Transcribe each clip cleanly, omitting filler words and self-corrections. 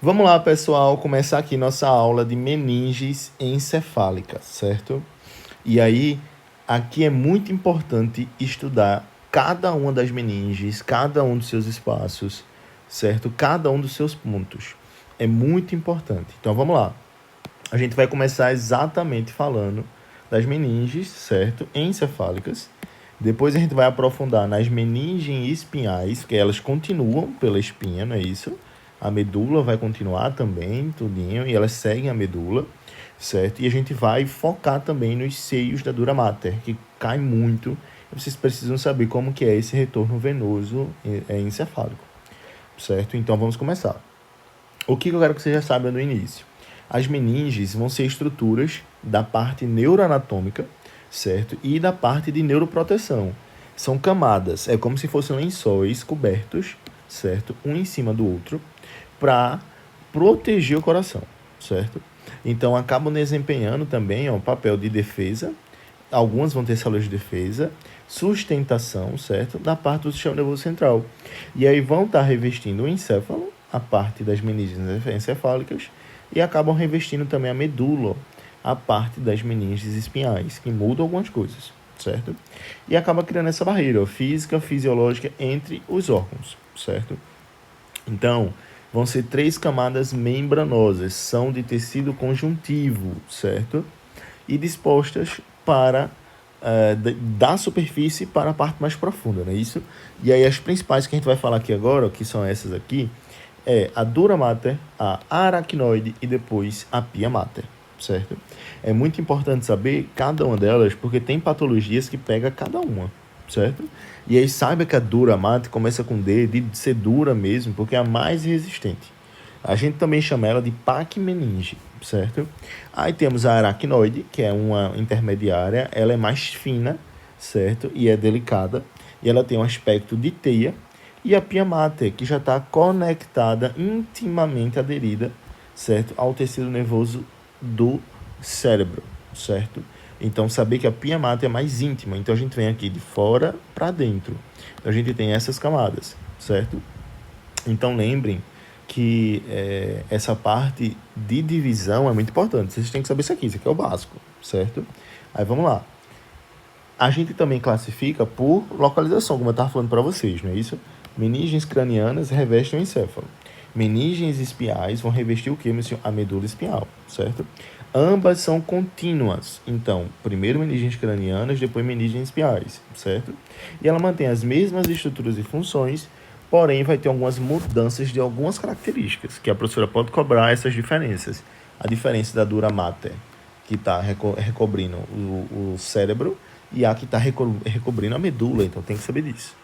Vamos lá, pessoal, começar aqui nossa aula de meninges encefálicas, certo? E aí, aqui é muito importante estudar cada uma das meninges, cada um dos seus espaços, certo? Cada um dos seus pontos. É muito importante. Então, vamos lá. A gente vai começar exatamente falando das meninges, certo? Encefálicas. Depois a gente vai aprofundar nas meninges espinhais, que elas continuam pela espinha, não é isso? A medula vai continuar também, tudinho, e elas seguem a medula, certo? E a gente vai focar também nos seios da dura mater, que cai muito. Vocês precisam saber como que é esse retorno venoso encefálico, certo? Então vamos começar. O que eu quero que vocês já saibam no início? As meninges vão ser estruturas da parte neuroanatômica, certo? E da parte de neuroproteção. São camadas, é como se fossem lençóis cobertos, certo? Um em cima do outro, para proteger o coração, certo? Então, acabam desempenhando também o papel de defesa. Algumas vão ter células de defesa, sustentação, certo? Da parte do sistema nervoso central. E aí vão estar revestindo o encéfalo, a parte das meninges encefálicas, e acabam revestindo também a medula, a parte das meninges espinhais, que mudam algumas coisas, certo? E acaba criando essa barreira física, fisiológica entre os órgãos, certo? Então, vão ser 3 camadas membranosas, são de tecido conjuntivo, certo? E dispostas para da superfície para a parte mais profunda, não é isso? E aí as principais que a gente vai falar aqui agora, que são essas aqui, é a dura mater, a aracnoide e depois a pia mater, certo? É muito importante saber cada uma delas, porque tem patologias que pega cada uma, certo? E aí saiba que a dura mater começa com D, de ser dura mesmo, porque é a mais resistente. A gente também chama ela de pacmeninge, certo? Aí temos a aracnoide, que é uma intermediária, ela é mais fina, certo? E é delicada, e ela tem um aspecto de teia. E a pia mater, que já está conectada, intimamente aderida, certo? Ao tecido nervoso do cérebro, certo? Então, saber que a pia mater é mais íntima. Então, a gente vem aqui de fora para dentro. Então, a gente tem essas camadas, certo? Então, lembrem que essa parte de divisão é muito importante. Vocês têm que saber isso aqui é o básico, certo? Aí, vamos lá. A gente também classifica por localização, como eu estava falando para vocês, não é isso? Meninges cranianas revestem o encéfalo. Meninges espinhais vão revestir o quê? A medula espinhal, certo? Ambas são contínuas. Então, primeiro meninges cranianas, depois meninges espinhais, certo? E ela mantém as mesmas estruturas e funções, porém vai ter algumas mudanças de algumas características, que a professora pode cobrar essas diferenças. A diferença da dura mater, que está recobrindo o cérebro, e a que está recobrindo a medula, então tem que saber disso.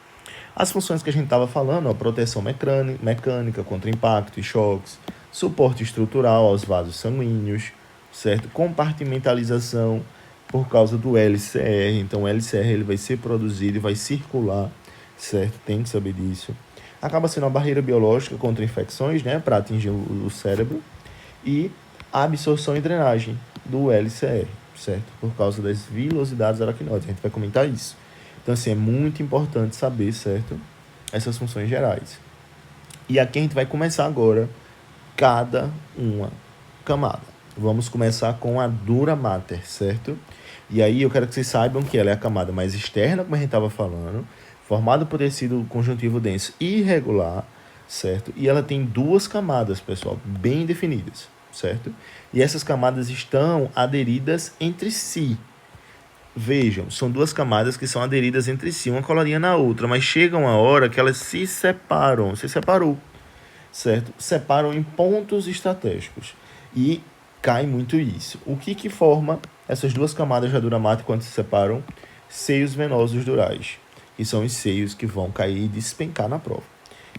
As funções que a gente estava falando, a proteção mecânica contra impacto e choques, suporte estrutural aos vasos sanguíneos, certo? Compartimentalização por causa do LCR, então o LCR ele vai ser produzido e vai circular, certo? Tem que saber disso. Acaba sendo uma barreira biológica contra infecções, né, para atingir o cérebro, e a absorção e drenagem do LCR, certo? Por causa das vilosidades aracnoides, a gente vai comentar isso. Então, assim, é muito importante saber, certo? Essas funções gerais. E aqui a gente vai começar agora cada uma camada. Vamos começar com a dura mater, certo? E aí eu quero que vocês saibam que ela é a camada mais externa, como a gente estava falando, formada por tecido conjuntivo denso irregular, certo? E ela tem 2 camadas, pessoal, bem definidas, certo? E essas camadas estão aderidas entre si. Vejam, são 2 camadas que são aderidas entre si, uma colarinha na outra, mas chega uma hora que elas se separam, se separou, certo? Separam em pontos estratégicos e cai muito isso. O que forma essas 2 camadas da dura mater quando se separam? Seios venosos durais, que são os seios que vão cair e despencar na prova.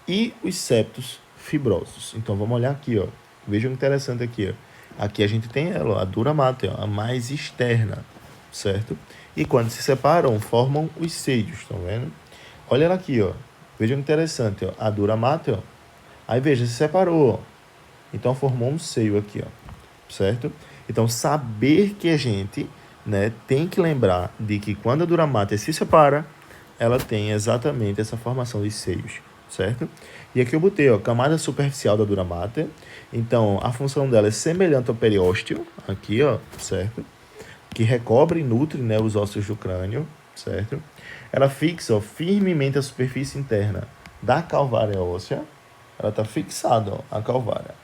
E os septos fibrosos. Então vamos olhar aqui, ó. Vejam que interessante aqui, ó. Aqui a gente tem ela, ó, a dura mater, ó, a mais externa, certo? E quando se separam, formam os seios, estão vendo? Olha ela aqui, ó. Vejam que interessante, ó. A dura mater, ó. Aí veja, se separou, ó. Então formou um seio aqui, ó. Certo? Então saber que a gente, né, tem que lembrar de que quando a dura mater se separa, ela tem exatamente essa formação de seios, certo? E aqui eu botei, ó, camada superficial da dura mater. Então, a função dela é semelhante ao periósteo, aqui, ó, certo? Que recobre e nutre, né, os ossos do crânio, certo? Ela fixa, ó, firmemente a superfície interna da calvária óssea. Ela está fixada, ó, a calvária.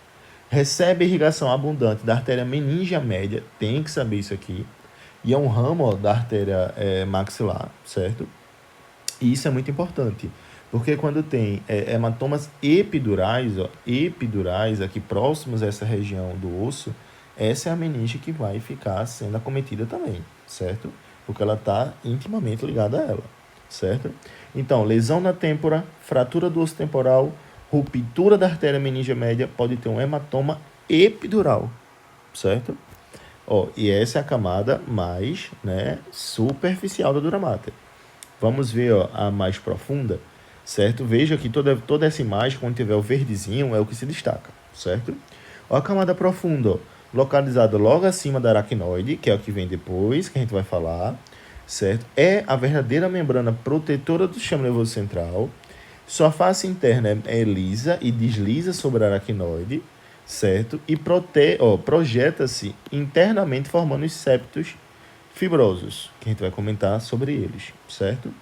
Recebe irrigação abundante da artéria meníngea média, tem que saber isso aqui. E é um ramo, ó, da artéria maxilar, certo? E isso é muito importante, porque quando tem hematomas epidurais, ó, epidurais aqui próximos a essa região do osso, essa é a meninge que vai ficar sendo acometida também, certo? Porque ela está intimamente ligada a ela, certo? Então, lesão na têmpora, fratura do osso temporal, ruptura da artéria meníngea média, pode ter um hematoma epidural, certo? Ó, e essa é a camada mais, né, superficial da dura mater. Vamos ver, ó, a mais profunda, certo? Veja que toda essa imagem, quando tiver o verdezinho, é o que se destaca, certo? Ó, a camada profunda, ó, localizada logo acima da aracnoide, que é o que vem depois, que a gente vai falar, certo? É a verdadeira membrana protetora do sistema nervoso central. Sua face interna é lisa e desliza sobre a aracnoide, certo? E projeta-se internamente formando os septos fibrosos, que a gente vai comentar sobre eles, certo?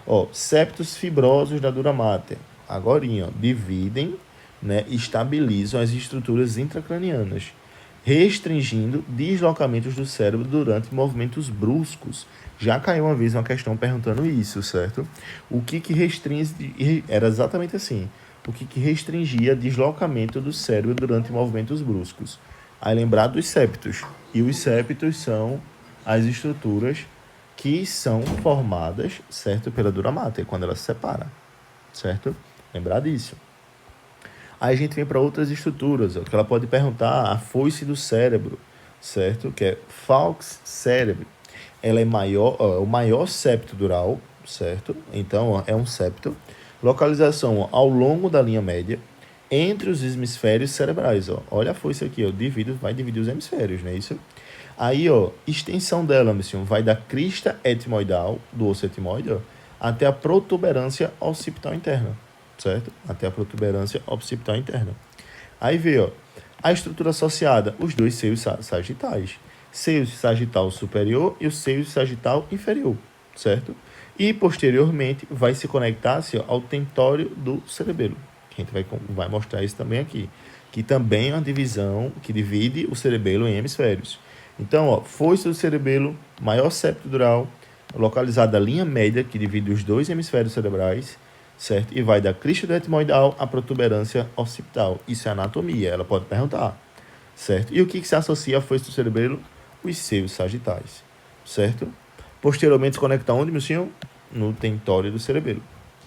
Ó, septos fibrosos da dura mater, agorinha, ó, dividem, né, estabilizam as estruturas intracranianas, restringindo deslocamentos do cérebro durante movimentos bruscos. Já caiu uma vez uma questão perguntando isso, certo? O que restringe... Era exatamente assim. O que restringia deslocamento do cérebro durante movimentos bruscos? Aí lembrar dos septos. E os septos são as estruturas que são formadas, certo, pela dura mater, quando ela se separa, certo? Lembrar disso. Aí a gente vem para outras estruturas, ó, que ela pode perguntar a foice do cérebro, certo? Que é falx cerebri. Ela é maior, ó, o maior septo dural, certo? Então, ó, é um septo. Localização, ó, ao longo da linha média, entre os hemisférios cerebrais, ó. Olha a foice aqui, ó, vai dividir os hemisférios, não é isso? Aí, ó, extensão dela, meu, vai da crista etimoidal, do osso etimoide, ó, até a protuberância occipital interna, certo? Até a protuberância occipital interna. Aí vê, ó, a estrutura associada, os dois seios sagitais. Seio sagital superior e o seio sagital inferior, certo? E, posteriormente, vai se conectar assim, ó, ao tentório do cerebelo, que a gente vai mostrar isso também aqui, que também é uma divisão que divide o cerebelo em hemisférios. Então, ó, foice do cerebelo, maior septo dural, localizada a linha média, que divide os dois hemisférios cerebrais, certo? E vai da crista do etimoidal à protuberância occipital. Isso é anatomia, ela pode perguntar, certo? E o que se associa à foice do cerebelo? Os seios sagitais, certo? Posteriormente se conecta onde, meu senhor? No tentório do cerebelo,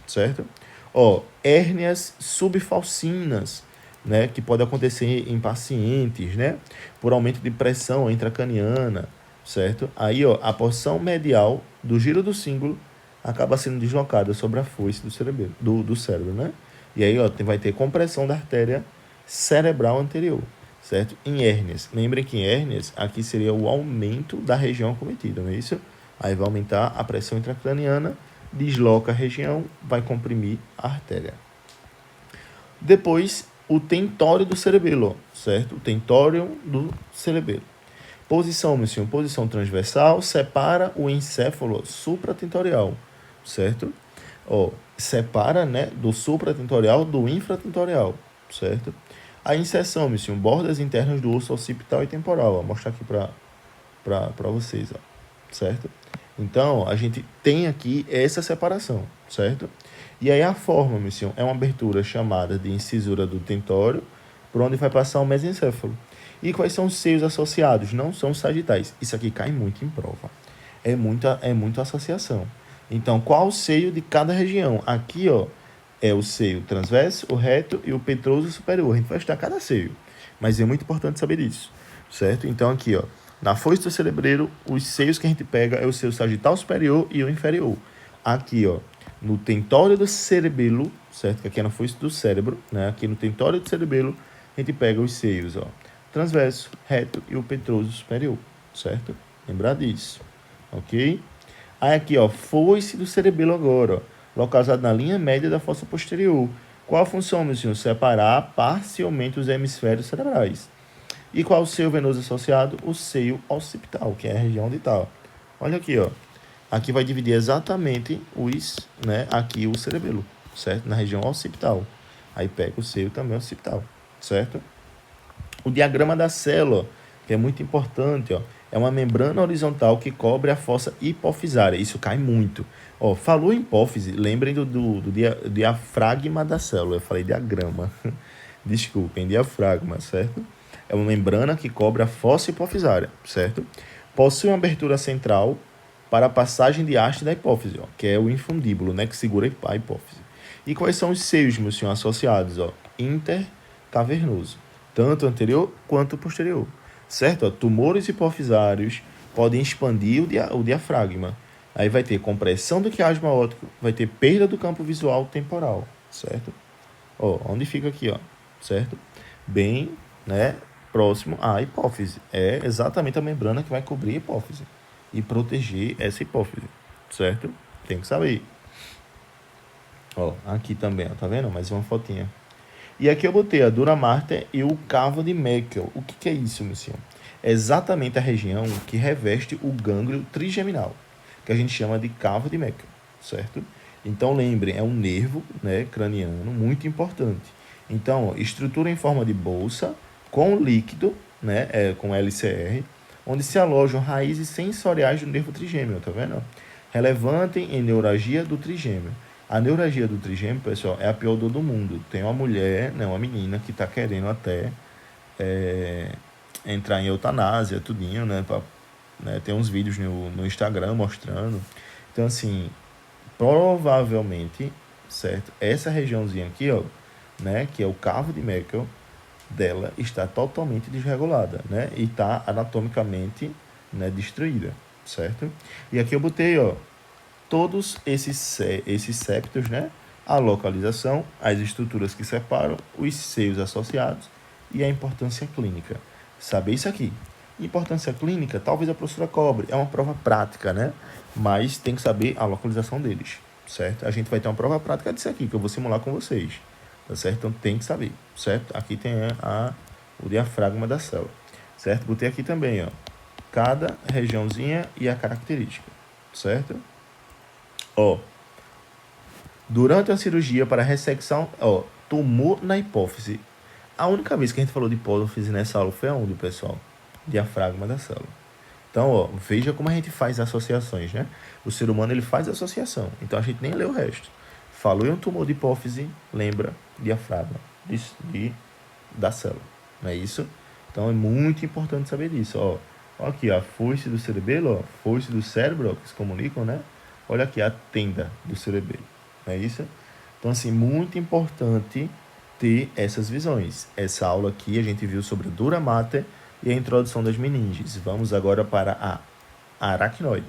certo? Ó, hérnias subfalcinas, né, que pode acontecer em pacientes, né, por aumento de pressão intracraniana, certo? Aí, ó, a porção medial do giro do símbolo acaba sendo deslocada sobre a foice do cerebelo, do cérebro, né? E aí, ó, vai ter compressão da artéria cerebral anterior, certo? Em hérnias. Lembrem que em hérnias, aqui seria o aumento da região acometida, não é isso? Aí vai aumentar a pressão intracraniana, desloca a região, vai comprimir a artéria. Depois, o tentório do cerebelo, certo? O tentório do cerebelo. Posição, meu senhor, posição transversal, separa o encéfalo supratentorial, certo? Ó, separa, né, do supratentorial do infratentorial, certo? A inserção, meu senhor, bordas internas do osso occipital e temporal. Vou mostrar aqui para vocês, ó, certo? Então, a gente tem aqui essa separação, certo? E aí a forma, meu senhor, é uma abertura chamada de incisura do tentório, por onde vai passar o mesencéfalo. E quais são os seios associados? Não são os sagitais. Isso aqui cai muito em prova. É muita associação. Então, qual o seio de cada região? Aqui, ó, é o seio transverso, o reto e o petroso superior. A gente vai estudar cada seio, mas é muito importante saber disso, certo? Então, aqui, ó, na foice do cerebelo, os seios que a gente pega é o seio sagital superior e o inferior. Aqui, ó, no tentório do cerebelo, certo? Que aqui é na foice do cérebro, né? Aqui no tentório do cerebelo, a gente pega os seios, ó, transverso, reto e o petroso superior, certo? Lembrar disso, ok? Aí aqui, ó, foice do cerebelo agora, ó, localizado na linha média da fossa posterior. Qual a função, meu senhor? Separar parcialmente os hemisférios cerebrais. E qual o seio venoso associado? O seio occipital, que é a região onde está. Olha aqui, ó. Aqui vai dividir exatamente aqui o cerebelo, certo? Na região occipital. Aí pega o seio também occipital, certo? O diagrama da célula, que é muito importante, ó, é uma membrana horizontal que cobre a fossa hipofisária. Isso cai muito. Ó, falou em hipófise, lembrem do diafragma da célula. Eu falei diagrama. Desculpem, diafragma, certo? É uma membrana que cobre a fossa hipofisária, certo? Possui uma abertura central para a passagem de haste da hipófise, ó, que é o infundíbulo, né, que segura a hipófise. E quais são os seios, meu senhor, associados? Ó? Intercavernoso, tanto anterior quanto posterior, certo? Ó, tumores hipofisários podem expandir o diafragma. Aí vai ter compressão do quiasma óptico, vai ter perda do campo visual temporal, certo? Ó, onde fica aqui, ó, certo? Bem, próximo à hipófise. É exatamente a membrana que vai cobrir a hipófise e proteger essa hipófise, certo? Tem que saber. Ó, aqui também, ó, tá vendo? Mais uma fotinha. E aqui eu botei a dura mater e o cavo de Meckel. O que é isso, meu senhor? É exatamente a região que reveste o gânglio trigeminal, que a gente chama de cavo de Meckel, certo? Então, lembrem, é um nervo, craniano muito importante. Então, ó, estrutura em forma de bolsa com líquido, com LCR, onde se alojam raízes sensoriais do nervo trigêmeo, tá vendo? Relevante em neuralgia do trigêmeo. A neuralgia do trigêmeo, pessoal, é a pior dor do mundo. Tem uma mulher, uma menina que está querendo até entrar em eutanásia, tudinho, tem uns vídeos no Instagram mostrando. Então, assim, provavelmente, certo? Essa regiãozinha aqui, ó, que é o cavo de Meckel, dela está totalmente desregulada, e está anatomicamente, destruída, certo? E aqui eu botei, ó, todos esses septos, a localização, as estruturas que separam, os seios associados e a importância clínica. Saber isso aqui. Importância clínica, talvez a professora cobre, é uma prova prática, mas tem que saber a localização deles, certo? A gente vai ter uma prova prática disso aqui, que eu vou simular com vocês, tá certo? Então tem que saber, certo? Aqui tem o diafragma da célula, certo? Botei aqui também, ó, cada regiãozinha e a característica, certo? Ó, durante a cirurgia para ressecção, ó, tumor na hipófise. A única vez que a gente falou de hipófise nessa aula foi aonde, pessoal? Diafragma da célula. Então, ó, veja como a gente faz associações, O ser humano, ele faz associação. Então, a gente nem lê o resto. Falou em um tumor de hipófise, lembra diafragma da célula. Não é isso? Então, é muito importante saber disso, ó. Ó aqui, ó, a foice do cerebelo, ó, foice do cérebro, ó, que se comunicam, Olha aqui a tenda do cerebelo, não é isso? Então, assim, muito importante ter essas visões. Essa aula aqui a gente viu sobre a dura mater e a introdução das meninges. Vamos agora para a aracnoide.